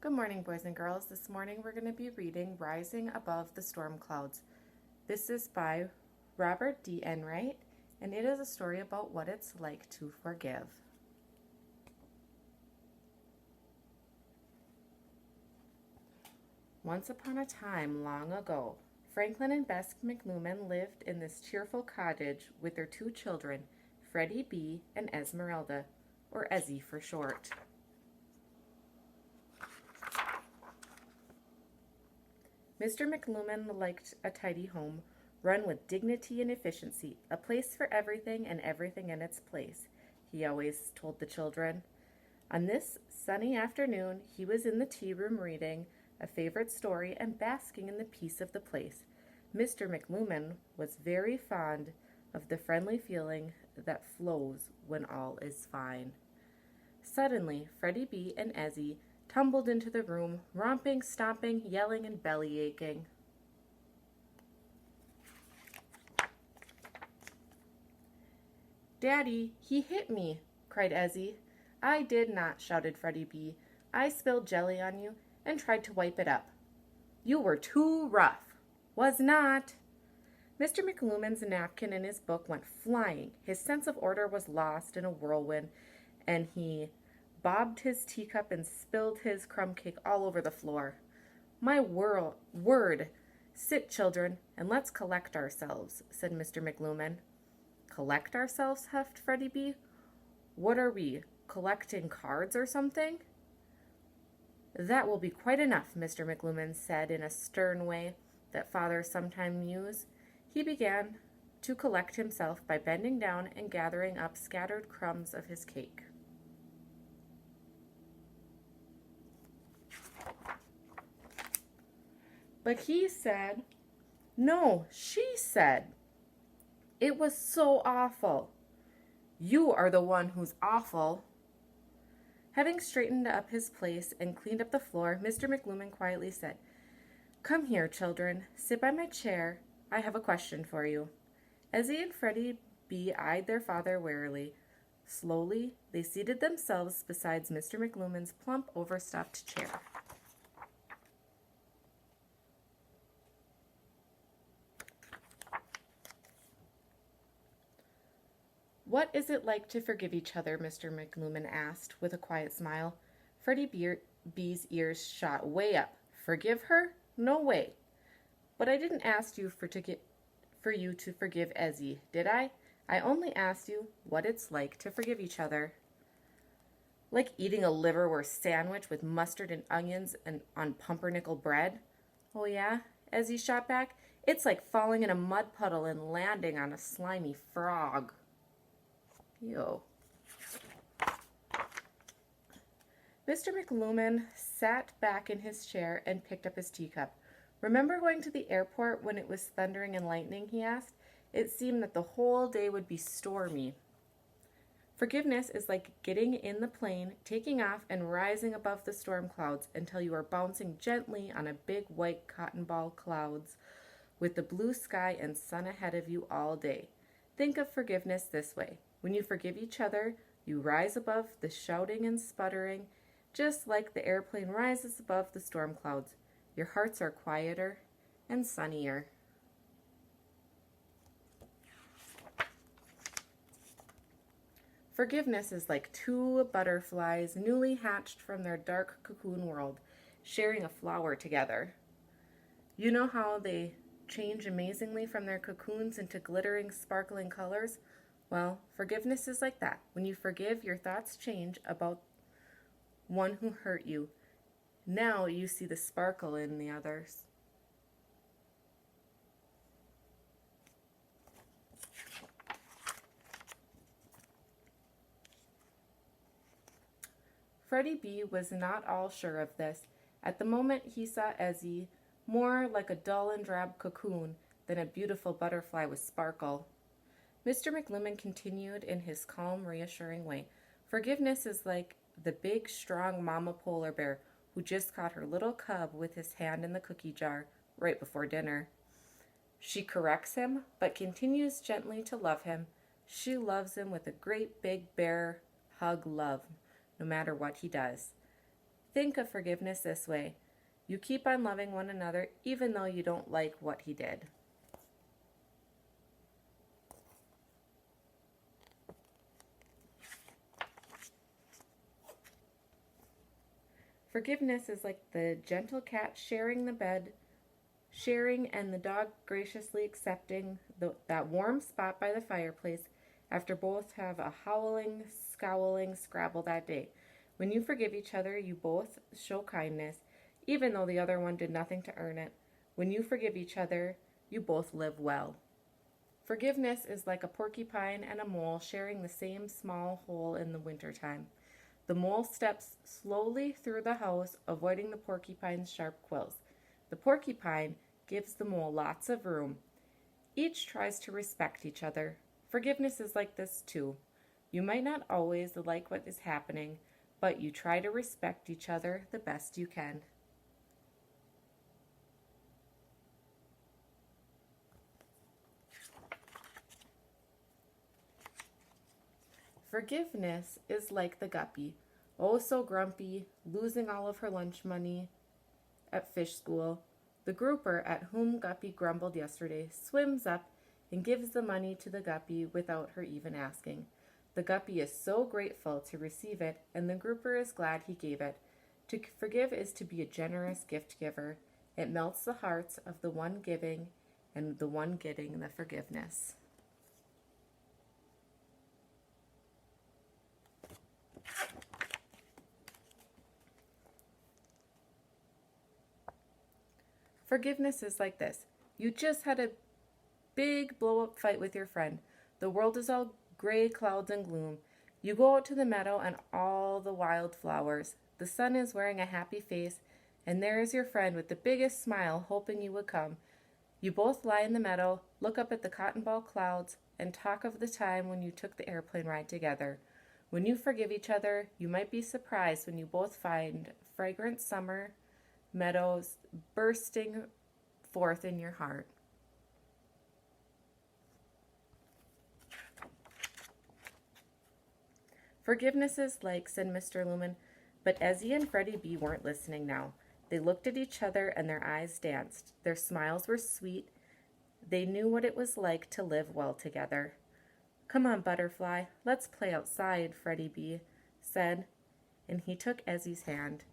Good morning, boys and girls. This morning we're going to be reading Rising Above the Storm Clouds. This is by Robert D. Enright, and it is a story about what it's like to forgive. Once upon a time, long ago, Franklin and Bess McLuman lived in this cheerful cottage with their two children, Freddie B. and Esmeralda, or Ezzy for short. Mr. McLuman liked a tidy home, run with dignity and efficiency, a place for everything and everything in its place, he always told the children. On this sunny afternoon, he was in the tea room reading a favorite story and basking in the peace of the place. Mr. McLuman was very fond of the friendly feeling that flows when all is fine. Suddenly, Freddie B. and Ezzy tumbled into the room, romping, stomping, yelling, and belly aching. "Daddy, he hit me," cried Ezzy. "I did not," shouted Freddie B. "I spilled jelly on you and tried to wipe it up." "You were too rough." "Was not." Mr. McLuman's napkin in his book went flying. His sense of order was lost in a whirlwind, and he bobbed his teacup and spilled his crumb cake all over the floor. "My word! Sit, children, and let's collect ourselves," said Mr. McLuman. "Collect ourselves?" huffed Freddie B. "What are we, collecting cards or something?" "That will be quite enough," Mr. McLuman said in a stern way that fathers sometimes use. He began to collect himself by bending down and gathering up scattered crumbs of his cake. But he said, "No, she said. It was so awful." "You are the one who's awful." Having straightened up his place and cleaned up the floor, Mr. McLuman quietly said, "Come here, children. Sit by my chair. I have a question for you." Ezzy and Freddie B. eyed their father warily. Slowly, they seated themselves beside Mr. McLuman's plump, overstuffed chair. "What is it like to forgive each other?" Mr. McLuman asked, with a quiet smile. Freddie B's ears shot way up. "Forgive her? No way. But I didn't ask you for you to forgive Ezzy, did I? I only asked you what it's like to forgive each other." "Like eating a liverwurst sandwich with mustard and onions and on pumpernickel bread." "Oh yeah?" Ezzy shot back. "It's like falling in a mud puddle and landing on a slimy frog." Ew. Mr. McLuman sat back in his chair and picked up his teacup. "Remember going to the airport when it was thundering and lightning?" he asked. "It seemed that the whole day would be stormy." Forgiveness is like getting in the plane, taking off, and rising above the storm clouds until you are bouncing gently on a big white cotton ball clouds with the blue sky and sun ahead of you all day. Think of forgiveness this way. When you forgive each other, you rise above the shouting and sputtering, just like the airplane rises above the storm clouds. Your hearts are quieter and sunnier. Forgiveness is like two butterflies newly hatched from their dark cocoon world, sharing a flower together. You know how they change amazingly from their cocoons into glittering, sparkling colors? Well, forgiveness is like that. When you forgive, your thoughts change about one who hurt you. Now you see the sparkle in the others. Freddie B. was not all sure of this. At the moment he saw Ezzy more like a dull and drab cocoon than a beautiful butterfly with sparkle. Mr. McLuman continued in his calm, reassuring way. Forgiveness is like the big, strong mama polar bear who just caught her little cub with his hand in the cookie jar right before dinner. She corrects him, but continues gently to love him. She loves him with a great big bear hug love, no matter what he does. Think of forgiveness this way. You keep on loving one another even though you don't like what he did. Forgiveness is like the gentle cat sharing the bed, sharing and the dog graciously accepting that warm spot by the fireplace after both have a howling, scowling scrabble that day. When you forgive each other, you both show kindness, even though the other one did nothing to earn it. When you forgive each other, you both live well. Forgiveness is like a porcupine and a mole sharing the same small hole in the wintertime. The mole steps slowly through the house, avoiding the porcupine's sharp quills. The porcupine gives the mole lots of room. Each tries to respect each other. Forgiveness is like this too. You might not always like what is happening, but you try to respect each other the best you can. Forgiveness is like the guppy, oh so grumpy, losing all of her lunch money at fish school. The grouper at whom Guppy grumbled yesterday swims up and gives the money to the guppy without her even asking. The guppy is so grateful to receive it, and the grouper is glad he gave it. To forgive is to be a generous gift giver. It melts the hearts of the one giving and the one getting the forgiveness. Forgiveness is like this. You just had a big blow-up fight with your friend. The world is all gray clouds and gloom. You go out to the meadow and all the wild flowers. The sun is wearing a happy face, and there is your friend with the biggest smile hoping you would come. You both lie in the meadow, look up at the cotton ball clouds, and talk of the time when you took the airplane ride together. When you forgive each other, you might be surprised when you both find fragrant summer meadows bursting forth in your heart. Forgiveness is like, said Mr. Lumen, but Ezzy and Freddie B weren't listening now. They looked at each other and their eyes danced. Their smiles were sweet. They knew what it was like to live well together. Come on, Butterfly, let's play outside, Freddie B said, and he took Ezzy's hand.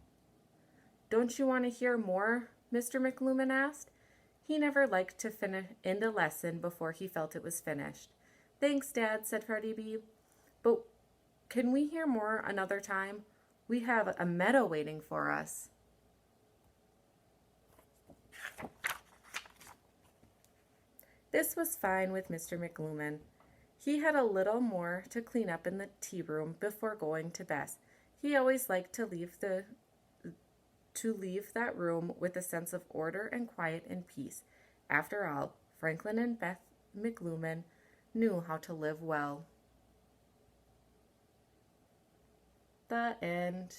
Don't you want to hear more? Mr. McLuhan asked. He never liked to end a lesson before he felt it was finished. Thanks, Dad, said Freddie B. But can we hear more another time? We have a meadow waiting for us. This was fine with Mr. McLuhan. He had a little more to clean up in the tea room before going to bed. He always liked to leave that room with a sense of order and quiet and peace. After all, Franklin and Beth McLuhan knew how to live well. The end.